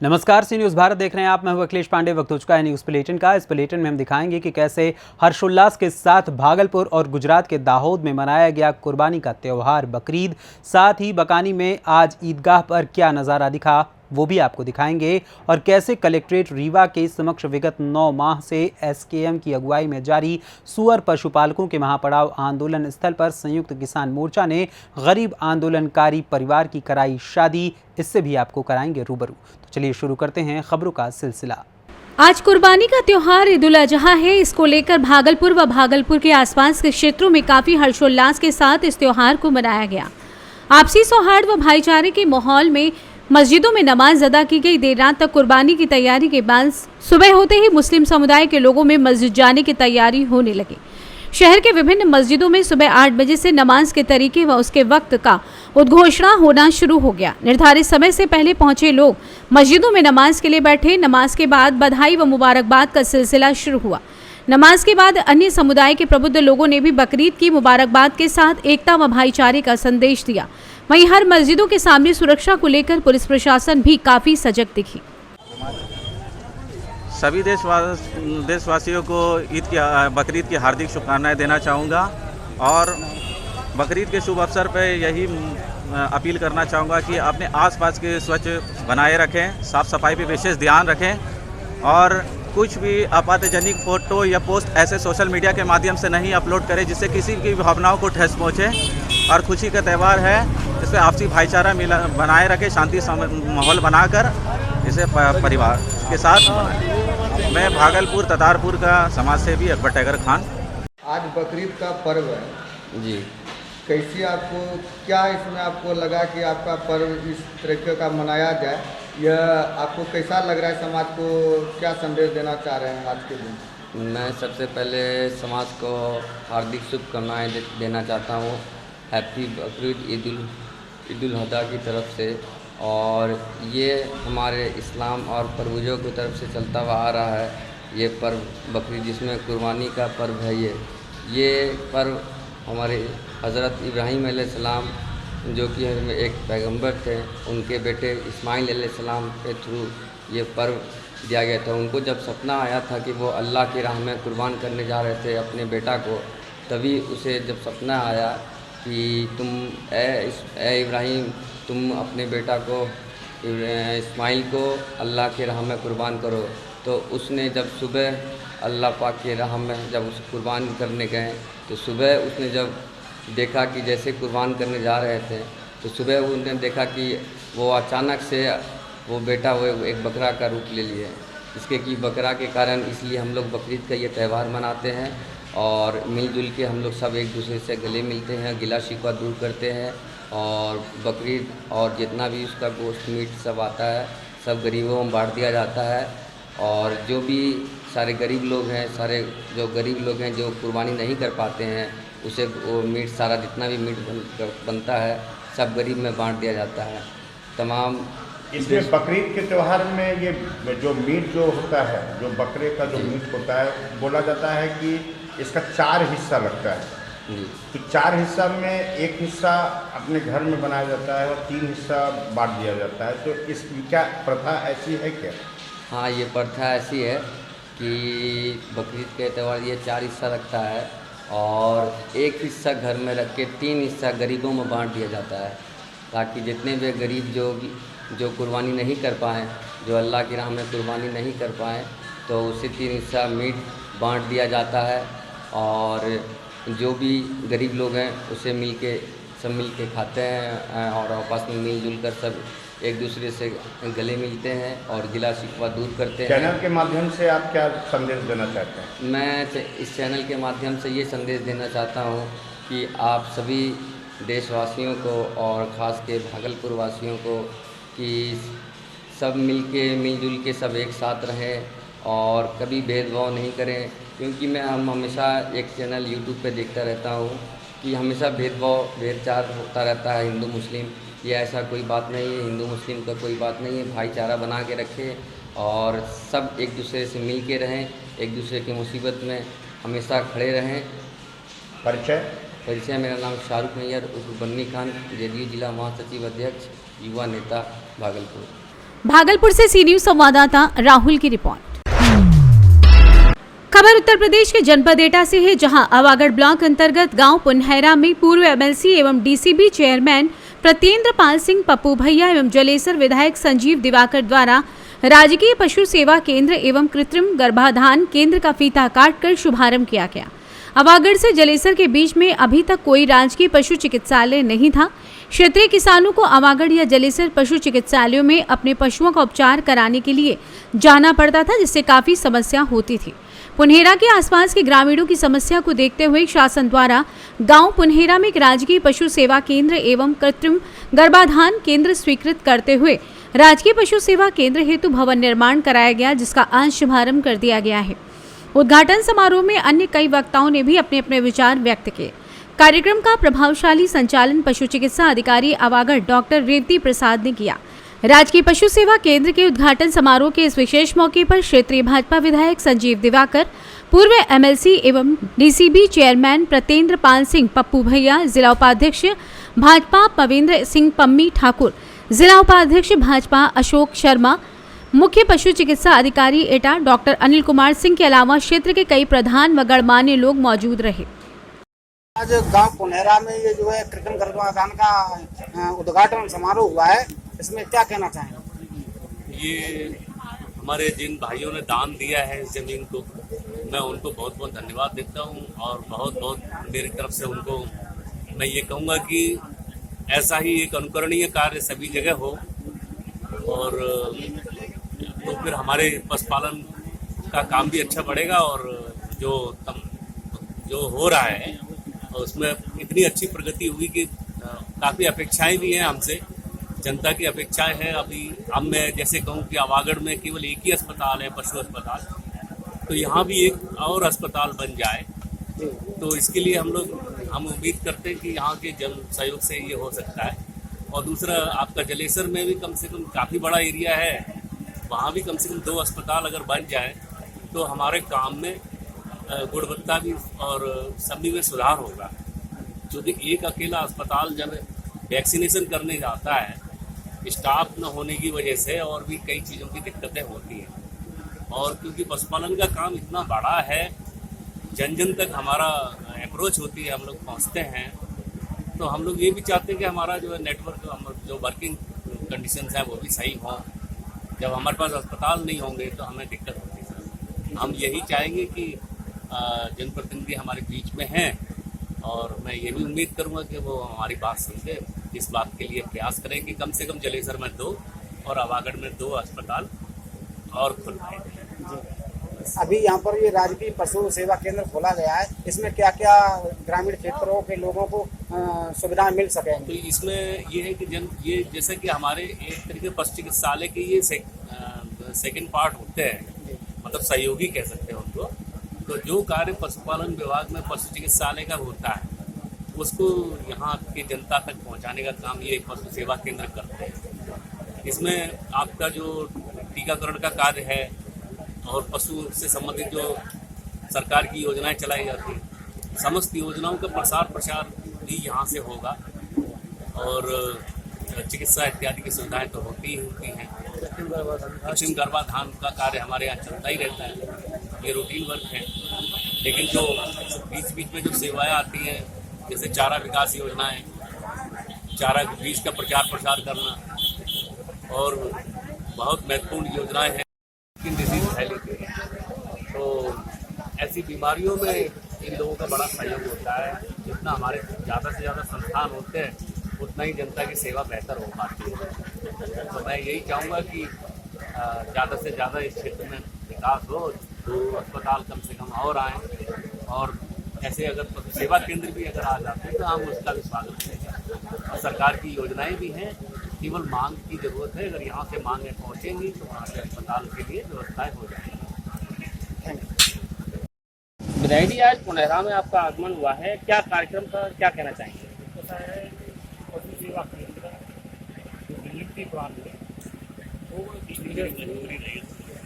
नमस्कार, सी न्यूज़ भारत देख रहे हैं आप। मैं हूं अखिलेश पांडे। वक्त हो चुका है न्यूज़ बुलेटिन का। इस बुलेटिन में हम दिखाएंगे कि कैसे हर्षोल्लास के साथ भागलपुर और गुजरात के दाहोद में मनाया गया कुर्बानी का त्यौहार बकरीद। साथ ही बकानी में आज ईदगाह पर क्या नज़ारा दिखा वो भी आपको दिखाएंगे, और कैसे कलेक्ट्रेट रीवा के समक्ष विगत 9 माह से एसकेएम की अगुवाई में जारी सुअर पशुपालकों के महापड़ाव आंदोलन स्थल पर संयुक्त किसान मोर्चा ने गरीब आंदोलनकारी परिवार की कराई शादी। इससे भी आपको कराएंगे रूबरू। तो चलिए शुरू करते हैं खबरों का सिलसिला। आज कुर्बानी का त्योहार ईद उल अजहा है। इसको लेकर भागलपुर व भागलपुर के आसपास के क्षेत्रों में काफी हर्षोल्लास के साथ इस त्योहार को मनाया गया। आपसी सौहार्द व भाईचारे के माहौल में मस्जिदों में नमाज अदा की गई। देर रात तक कुर्बानी की तैयारी के बाद सुबह होते ही मुस्लिम समुदाय के लोगों में मस्जिद जाने की तैयारी होने लगी। शहर के विभिन्न मस्जिदों में सुबह 8 बजे से नमाज के तरीके व उसके वक्त का उद्घोषणा होना शुरू हो गया। निर्धारित समय से पहले पहुंचे लोग मस्जिदों में नमाज के लिए बैठे। नमाज के बाद बधाई व मुबारकबाद का सिलसिला शुरू हुआ। नमाज के बाद अन्य समुदाय के प्रबुद्ध लोगों ने भी बकरीद की मुबारकबाद के साथ एकता व भाईचारे का संदेश दिया। वहीं हर मस्जिदों के सामने सुरक्षा को लेकर पुलिस प्रशासन भी काफी सजग दिखी। सभी देशवासियों को बकरीद की हार्दिक शुभकामनाएं देना चाहूँगा, और बकरीद के शुभ अवसर पर यही अपील करना चाहूँगा कि अपने आसपास के स्वच्छ बनाए रखें, साफ़ सफाई पे विशेष ध्यान रखें, और कुछ भी आपत्तिजनक फ़ोटो या पोस्ट ऐसे सोशल मीडिया के माध्यम से नहीं अपलोड करें जिससे किसी की भावनाओं को ठेस पहुँचे। और खुशी का त्यौहार है, इसमें आपसी भाईचारा बनाए रखें, शांति माहौल बनाकर इसे परिवार के साथ। मैं भागलपुर ततारपुर का समाज सेवी अकबर टाइगर खान। आज बकरीद का पर्व है जी। कैसी आपको क्या इसमें आपको लगा कि आपका पर्व इस तरीके का मनाया जाए, यह आपको कैसा लग रहा है? समाज को क्या संदेश देना चाह रहे हैं आज के दिन? मैं सबसे पहले समाज को हार्दिक शुभकामनाएं देना चाहता हूँ। हैप्पी बकरीद ईद उल अजहा की तरफ से। और ये हमारे इस्लाम और पूर्वजों की तरफ से चलता हुआ आ रहा है ये पर्व बकरीद, जिसमें कुर्बानी का पर्व है। ये पर्व हमारे हज़रत इब्राहीम अलैहिस्सलाम, जो कि एक पैगंबर थे, उनके बेटे इस्माइल अलैहिस्सलाम के थ्रू ये पर्व दिया गया था। उनको जब सपना आया था कि वो अल्लाह की राह में कुर्बान करने जा रहे थे अपने बेटा को, तभी उसे जब सपना आया कि तुम ए इब्राहीम, तुम अपने बेटा को इस्माइल को अल्लाह के राह में कुर्बान करो। तो उसने जब सुबह अल्लाह पाक के राह में जब उसे कुर्बान करने गए, तो सुबह उसने जब देखा कि जैसे कुर्बान करने जा रहे थे, तो सुबह उसने देखा कि वो अचानक से वो बेटा वो एक बकरा का रूप ले लिए। इसके कि बकरा के कारण इसलिए हम लोग बकरीद का ये त्यौहार मनाते हैं, और मिलजुल के हम लोग सब एक दूसरे से गले मिलते हैं, गिला शिकवा दूर करते हैं। और बकरीद और जितना भी उसका गोश्त मीट सब आता है सब गरीबों में बांट दिया जाता है। और जो भी सारे गरीब लोग हैं, सारे जो गरीब लोग हैं जो कुर्बानी नहीं कर पाते हैं, उसे वो मीट सारा जितना भी मीट बनता है सब गरीब में बांट दिया जाता है। तमाम इसमें बकरीद के त्यौहार में ये जो मीट जो होता है, जो बकरे का जो मीट होता है, बोला जाता है कि इसका 4 हिस्सा लगता है। तो 4 हिस्सा में एक हिस्सा अपने घर में बनाया जाता है और 3 हिस्सा बांट दिया जाता है। तो इसकी क्या प्रथा ऐसी है क्या? हाँ, ये प्रथा ऐसी है कि बकरीद के त्यौहार ये 4 हिस्सा लगता है, और एक हिस्सा घर में रख के 3 हिस्सा गरीबों में बांट दिया जाता है, ताकि जितने भी गरीब जो कुर्बानी नहीं कर पाएँ, जो अल्लाह की राह में कुर्बानी नहीं कर पाएँ, तो उसे 3 हिस्सा मीट बांट दिया जाता है। और जो भी गरीब लोग हैं उसे सब मिल के खाते हैं, और आपस में मिलजुल कर सब एक दूसरे से गले मिलते हैं और गिला शिकवा दूर करते हैं। चैनल के माध्यम से आप क्या संदेश देना चाहते हैं? मैं इस चैनल के माध्यम से ये संदेश देना चाहता हूँ कि आप सभी देशवासियों को और ख़ास के भागलपुर वासियों को कि सब मिलजुल के सब एक साथ रहें और कभी भेदभाव नहीं करें। क्योंकि हम हमेशा एक चैनल यूट्यूब पे देखता रहता हूँ कि हमेशा भेदचार होता रहता है हिंदू मुस्लिम। ये ऐसा कोई बात नहीं है, हिंदू मुस्लिम का कोई बात नहीं है। भाईचारा बना के रखें और सब एक दूसरे से मिल के रहें, एक दूसरे की मुसीबत में हमेशा खड़े रहें। परिचय? मेरा नाम शाहरुख नैयर उर्फ बन्नी खान, जेडीयू जिला महासचिव अध्यक्ष, युवा नेता भागलपुर। भागलपुर से सी न्यूज संवाददाता राहुल की रिपोर्ट। खबर उत्तर प्रदेश के जनपद एटा से है, जहां अवागढ़ ब्लॉक अंतर्गत गांव पुनहरा में पूर्व एमएलसी एवं डीसीबी चेयरमैन प्रत्येंद्र पाल सिंह पप्पू भैया एवं जलेसर विधायक संजीव दिवाकर द्वारा राजकीय पशु सेवा केंद्र एवं कृत्रिम गर्भाधान केंद्र का फीता काटकर शुभारंभ किया गया। अवागढ़ से जलेसर के बीच में अभी तक कोई राजकीय पशु चिकित्सालय नहीं था। क्षेत्रीय किसानों को अवागढ़ या जलेसर पशु चिकित्सालयों में अपने पशुओं का उपचार कराने के लिए जाना पड़ता था, जिससे काफी समस्या होती थी। पुनहेरा के आसपास के ग्रामीणों की समस्या को देखते हुए शासन द्वारा गांव पुनहेरा में एक राजकीय पशु सेवा केंद्र एवं कृत्रिम गर्भाधान केंद्र स्वीकृत करते हुए राजकीय पशु सेवा केंद्र हेतु भवन निर्माण कराया गया, जिसका आज शुभारंभ कर दिया गया है। उद्घाटन समारोह में अन्य कई वक्ताओं ने भी अपने अपने विचार व्यक्त किए। कार्यक्रम का प्रभावशाली संचालन पशु चिकित्सा अधिकारी अवागढ़ डॉक्टर रेवती प्रसाद ने किया। राजकीय पशु सेवा केंद्र के उद्घाटन समारोह के इस विशेष मौके पर क्षेत्रीय भाजपा विधायक संजीव दिवाकर, पूर्व एमएलसी एवं डीसीबी चेयरमैन प्रत्येंद्र पाल सिंह पप्पू भैया, जिला उपाध्यक्ष भाजपा पवेंद्र सिंह पम्मी ठाकुर, जिला उपाध्यक्ष भाजपा अशोक शर्मा, मुख्य पशु चिकित्सा अधिकारी एटा डॉक्टर अनिल कुमार सिंह के अलावा क्षेत्र के कई प्रधान व गणमान्य लोग मौजूद रहे। आज गांव पुनहेरा में ये जो है कृत्रिम गर्भाधान का उद्घाटन समारोह हुआ है, इसमें क्या कहना चाहेंगे? ये हमारे जिन भाइयों ने दान दिया है इस जमीन को, मैं उनको बहुत बहुत धन्यवाद देता हूँ और बहुत बहुत मेरी तरफ से उनको मैं ये कहूँगा कि ऐसा ही एक अनुकरणीय कार्य सभी जगह हो, और तो फिर हमारे पशुपालन का काम भी अच्छा बढ़ेगा और जो हो रहा है उसमें इतनी अच्छी प्रगति हुई कि काफ़ी अपेक्षाएं भी हैं हमसे, जनता की अपेक्षाएं हैं। अभी अब मैं जैसे कहूँ कि अवागढ़ में केवल एक ही अस्पताल है, पशु अस्पताल, तो यहाँ भी एक और अस्पताल बन जाए, तो इसके लिए हम उम्मीद करते हैं कि यहाँ के जन सहयोग से ये हो सकता है। और दूसरा, आपका जलेसर में भी कम से कम काफ़ी बड़ा एरिया है, वहाँ भी कम से कम 2 अस्पताल अगर बन जाए तो हमारे काम में गुणवत्ता भी और सभी में सुधार होगा। क्योंकि एक अकेला अस्पताल जब वैक्सीनेशन करने जाता है, स्टाफ न होने की वजह से और भी कई चीज़ों की दिक्कतें होती हैं। और क्योंकि पशुपालन का काम इतना बड़ा है, जन जन तक हमारा अप्रोच होती है, हम लोग पहुँचते हैं, तो हम लोग ये भी चाहते हैं कि हमारा जो है नेटवर्क, जो वर्किंग कंडीशंस हैं वो भी सही हों। जब हमारे पास अस्पताल नहीं होंगे तो हमें दिक्कत होती है। हम यही चाहेंगे कि जनप्रतिनिधि हमारे बीच में हैं, और मैं ये भी उम्मीद करूँगा कि वो हमारी बात सुन के इस बात के लिए प्रयास करें कि कम से कम जलेसर में 2 और अवागढ़ में 2 अस्पताल और खुलवाएं। अभी यहाँ पर ये राजकीय पशु सेवा केंद्र खोला गया है, इसमें क्या क्या ग्रामीण क्षेत्रों के लोगों को सुविधाएं मिल सकेंगी? तो इसमें ये है कि ये जैसे कि हमारे एक तरीके पशु चिकित्सालय के ये सेकंड पार्ट होते हैं, मतलब सहयोगी कह सकते हैं उनको। तो जो कार्य पशुपालन विभाग में पशु चिकित्सालय का होता है, उसको यहाँ की जनता तक पहुँचाने का काम ये पशु सेवा केंद्र करते हैं। इसमें आपका जो टीकाकरण का कार्य है और पशु से संबंधित जो सरकार की योजनाएं चलाई जाती हैं, समस्त योजनाओं का प्रसार प्रचार भी यहाँ से होगा, और चिकित्सा इत्यादि की सुविधाएं तो होती ही होती हैं। कृत्रिम गर्भाधान का कार्य हमारे यहाँ चलता ही रहता है, ये रूटीन वर्क है। लेकिन जो बीच बीच में जो सेवाएं आती हैं, जैसे चारा विकास योजनाएं, चारा बीज का प्रचार प्रसार करना, और बहुत महत्वपूर्ण योजनाएं हैं डिजीज फैली, तो ऐसी बीमारियों में इन लोगों का बड़ा सहयोग होता है। जितना हमारे ज़्यादा से ज़्यादा संस्थान होते हैं, उतना ही जनता की सेवा बेहतर हो पाती है। तो मैं यही चाहूँगा कि ज़्यादा से ज़्यादा इस क्षेत्र में विकास हो, 2 अस्पताल कम से कम और आएँ, और ऐसे अगर सेवा केंद्र भी अगर आ जाते हैं तो हम उसका भी स्वागत करेंगे। और सरकार की योजनाएं भी हैं, केवल मांग की जरूरत है। अगर यहाँ से मांगें पहुँचेंगी तो वहाँ से अस्पताल के लिए व्यवस्थाएं हो जाएंगी। विधायक जी, आज पुनहेरा में आपका आगमन हुआ है, क्या कार्यक्रम का क्या कहना चाहेंगे? पशु सेवा केंद्र नीति प्लान में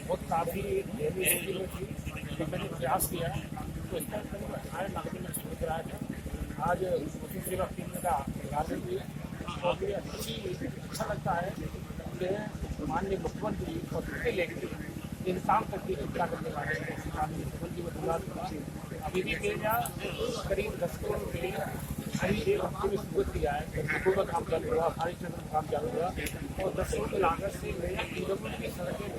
बहुत काफ़ी मैंने प्रयास किया है, तो इसका लागत में सोच रहा था। आज पशु सेवा केंद्र का उद्घाटन भी काफ़ी अच्छा लगता है। जो है माननीय मुख्यमंत्री और दूसरे लेकर इंसान तक की चिंता करने वाले माननीय मुख्यमंत्री को धन्यवाद। अभी भी मेरा करीब 10 करोड़ रुपये अभी एक हफ्ते में शुरू किया है। गंदकों का काम चालू हुआ, हमारे क्षेत्र में काम चालू हुआ और 10 करोड़ की लागत से मेरे पीडब्ल्यू की सड़कें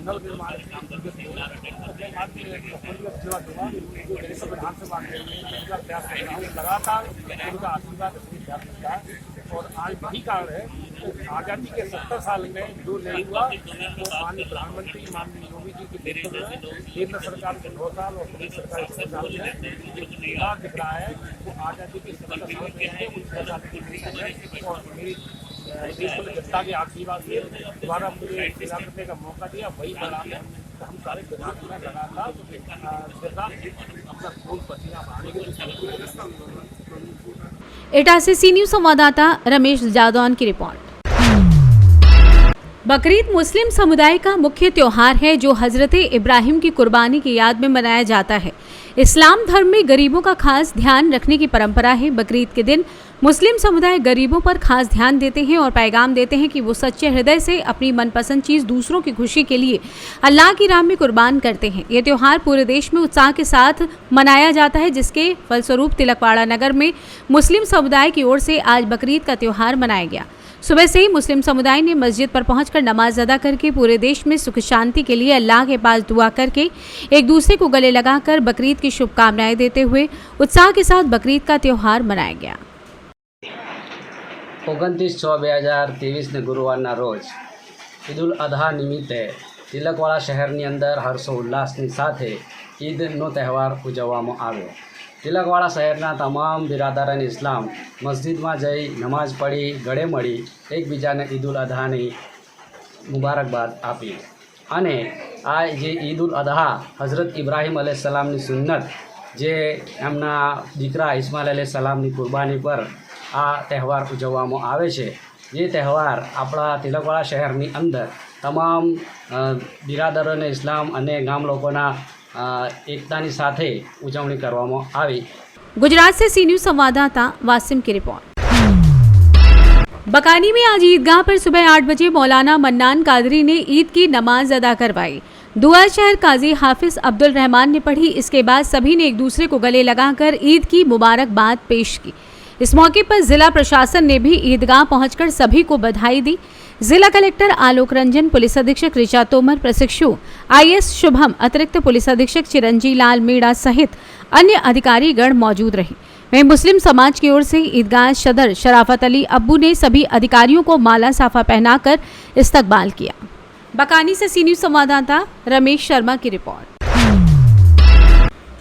नव निर्माण संविधान से मांगते हुए प्रयास कर रहा हूँ। लगातार उनका आशीर्वाद मिलता है और आज वही कारण है आज़ादी के 70 साल में जो नहीं हुआ वो माननीय प्रधानमंत्री माननीय योगी जी के नेतृत्व में केंद्र सरकार के 2 साल और प्रदेश सरकार के 6 साल में जो निगाह दिख रहा है वो आज़ादी के 70 साल में है। उन आज़ादी और मेरी देश को जनता के आशीर्वाद से दोबारा मुझे सेवा करने का मौका दिया, वही बड़ा है। तो हम सारे विधायक में लगातार अपना खून पसीना बहाने एटा से सी न्यूज संवाददाता रमेश जादौन की रिपोर्ट। बकरीद मुस्लिम समुदाय का मुख्य त्योहार है जो हजरत इब्राहिम की कुर्बानी की याद में मनाया जाता है। इस्लाम धर्म में गरीबों का खास ध्यान रखने की परंपरा है। बकरीद के दिन मुस्लिम समुदाय गरीबों पर खास ध्यान देते हैं और पैगाम देते हैं कि वो सच्चे हृदय से अपनी मनपसंद चीज़ दूसरों की खुशी के लिए अल्लाह की राह में कुर्बान करते हैं। ये त्यौहार पूरे देश में उत्साह के साथ मनाया जाता है, जिसके फलस्वरूप तिलकवाड़ा नगर में मुस्लिम समुदाय की ओर से आज बकरीद का त्यौहार मनाया गया। सुबह से ही मुस्लिम समुदाय ने मस्जिद पर पहुंचकर नमाज अदा करके पूरे देश में सुख शांति के लिए अल्लाह के पास दुआ करके एक दूसरे को गले लगाकर बकरीद की शुभकामनाएं देते हुए उत्साह के साथ बकरीद का त्यौहार मनाया गया। 29/6/2023 ગુરુવારના રોજ ઈદ ઉલ અધા નિમિત્તે તિલકવાડા શહેરની અંદર હર્ષોલ્લાસની સાથે ઈદનો તહેવાર ઉજવવામાં આવ્યો। તિલકવાડા શહેરના તમામ બિરાદરાન ઇસ્લામ મસ્જિદમાં જઈ નમાઝ પઢી ગળે મળી એકબીજાને ઈદ ઉલ અધાની મુબારકબાદ આપી અને આ જે ઈદ ઉલ અધા હઝરત ઇબ્રાહીમ અલૈહિસ્સલામની સુન્નત જે એમના દીકરા ઇસ્માઇલ અલૈહિસ્સલામની કુરબાની પર આ તહેવાર ઉજવવામાં આવે છે। જે તહેવાર આપણા તિલકવાડા શહેરની અંદર તમામ બિરાદરોને ઇસ્લામ અને ગામ લોકોના એકતાની સાથે ઉજવણી કરવામાં આવી। गुजरात से सी न्यूज संवाददाता वासिम की रिपोर्ट। बकानी में आज ईदगाह पर सुबह 8 बजे मौलाना मन्नान कादरी ने ईद की नमाज अदा करवाई। दुआ शहर काजी हाफिज अब्दुल रहमान ने पढ़ी। इसके बाद सभी ने एक दूसरे को गले लगाकर ईद की मुबारकबाद पेश की। इस मौके पर जिला प्रशासन ने भी ईदगाह पहुंचकर सभी को बधाई दी। जिला कलेक्टर आलोक रंजन, पुलिस अधीक्षक ऋचा तोमर, प्रशिक्षु IS शुभम, अतिरिक्त पुलिस अधीक्षक चिरंजी लाल मीणा सहित अन्य अधिकारीगण मौजूद रहे। वहीं मुस्लिम समाज की ओर से ईदगाह सदर शराफत अली अब्बू ने सभी अधिकारियों को माला साफा पहनाकर इस्तकबाल किया। बकानी से सी न्यूज संवाददाता रमेश शर्मा की रिपोर्ट।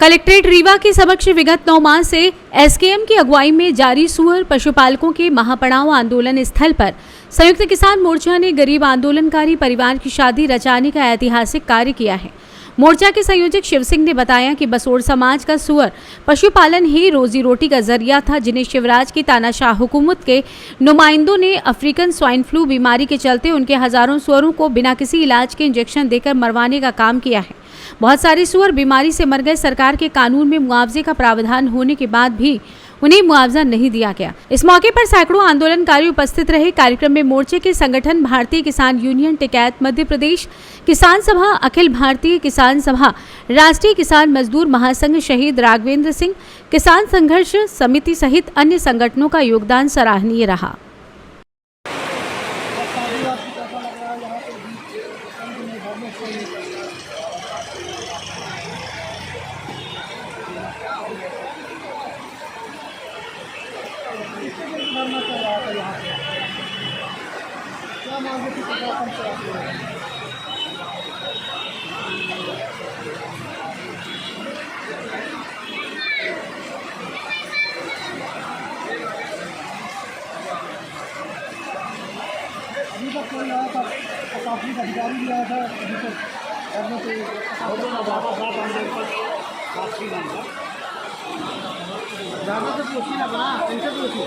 कलेक्ट्रेट रीवा के समक्ष विगत 9 माह से SKM की अगुवाई में जारी सुअर पशुपालकों के महापड़ाव आंदोलन स्थल पर संयुक्त किसान मोर्चा ने गरीब आंदोलनकारी परिवार की शादी रचाने का ऐतिहासिक कार्य किया है। मोर्चा के संयोजक शिव सिंह ने बताया कि बसोड़ समाज का सुअर पशुपालन ही रोजी रोटी का जरिया था, जिन्हें शिवराज की तानाशाह हुकूमत के नुमाइंदों ने अफ्रीकन स्वाइन फ्लू बीमारी के चलते उनके हजारों सुअरों को बिना किसी इलाज के इंजेक्शन देकर मरवाने का काम किया है। बहुत सारे सुअर बीमारी से मर गए। सरकार के कानून में मुआवजे का प्रावधान होने के बाद भी उन्हें मुआवजा नहीं दिया गया। इस मौके पर सैकड़ों आंदोलनकारी उपस्थित रहे। कार्यक्रम में मोर्चे के संगठन भारतीय किसान यूनियन टिकैत मध्य प्रदेश किसान सभा, अखिल भारतीय किसान सभा, राष्ट्रीय किसान मजदूर महासंघ, शहीद राघवेंद्र सिंह, किसान संघर्ष समिति सहित अन्य संगठनों का योगदान सराहनीय रहा। अभी तक कोई आया था, प्रशासनिक अधिकारी भी आया था, अभी तक करने से बाबा साहब आंदोलन साक्षी बन था। ज़्यादा से पूछी ना बना, इनसे पूछी,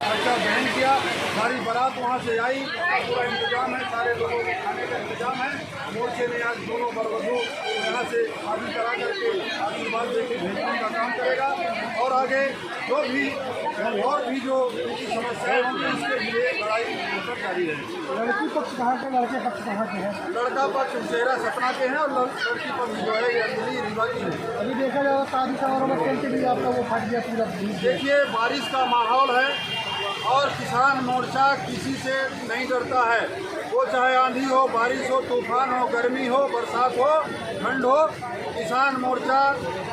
अच्छा बैन किया, सारी बारात वहाँ से आई, पूरा इंतजाम है, सारे लोगों के खाने का इंतजाम है। मोर्चे ने आज दोनों बरगदों यहाँ से शादी करा करके आशीर्वाद देके भेजने का काम करेगा और आगे जो भी और भी जो उनकी समस्याएं होंगी उसके लिए लड़ाई जारी रहेगी। लड़की पक्ष कहाँ के, लड़के पक्ष कहाँ के हैं? लड़का पक्ष उसेरा सतना के हैं और लड़की पक्ष जो है ये अंजलि रीवा की है। अभी देखा जाए शादी समारोह में के लिए आपका वो फट गया पूरा। देखिए बारिश का माहौल है और किसान मोर्चा किसी से नहीं डरता है, वो चाहे आंधी हो, बारिश हो, तूफान हो, गर्मी हो, बरसात हो, ठंड हो, किसान मोर्चा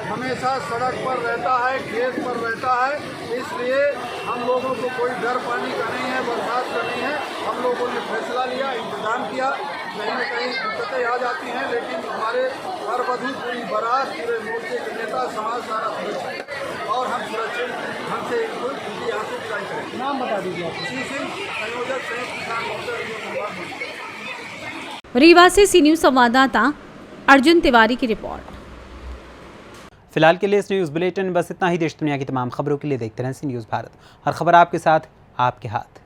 हमेशा सड़क पर रहता है, खेत पर रहता है। इसलिए हम लोगों को कोई डर पानी का नहीं है, बरसात का नहीं है। हम लोगों ने फैसला लिया, इंतजाम किया, कहीं न कहीं दिक्कतें आ जाती हैं, लेकिन हमारे वर वधू पूरी बारात पूरे मोर्चे के नेता समाज सारा सुरक्षित और हम सुरक्षित हमसे यहाँ से विदाई करें। नाम बता दीजिए आप। श्री सिंह, संयोजक संयुक्त किसान मोर्चा रीवा से सी न्यूज़ संवाददाता अर्जुन तिवारी की रिपोर्ट। फिलहाल के लिए इस न्यूज़ बुलेटिन बस इतना ही। देश दुनिया की तमाम खबरों के लिए देखते रहें सी न्यूज़ भारत। हर खबर आपके साथ, आपके हाथ।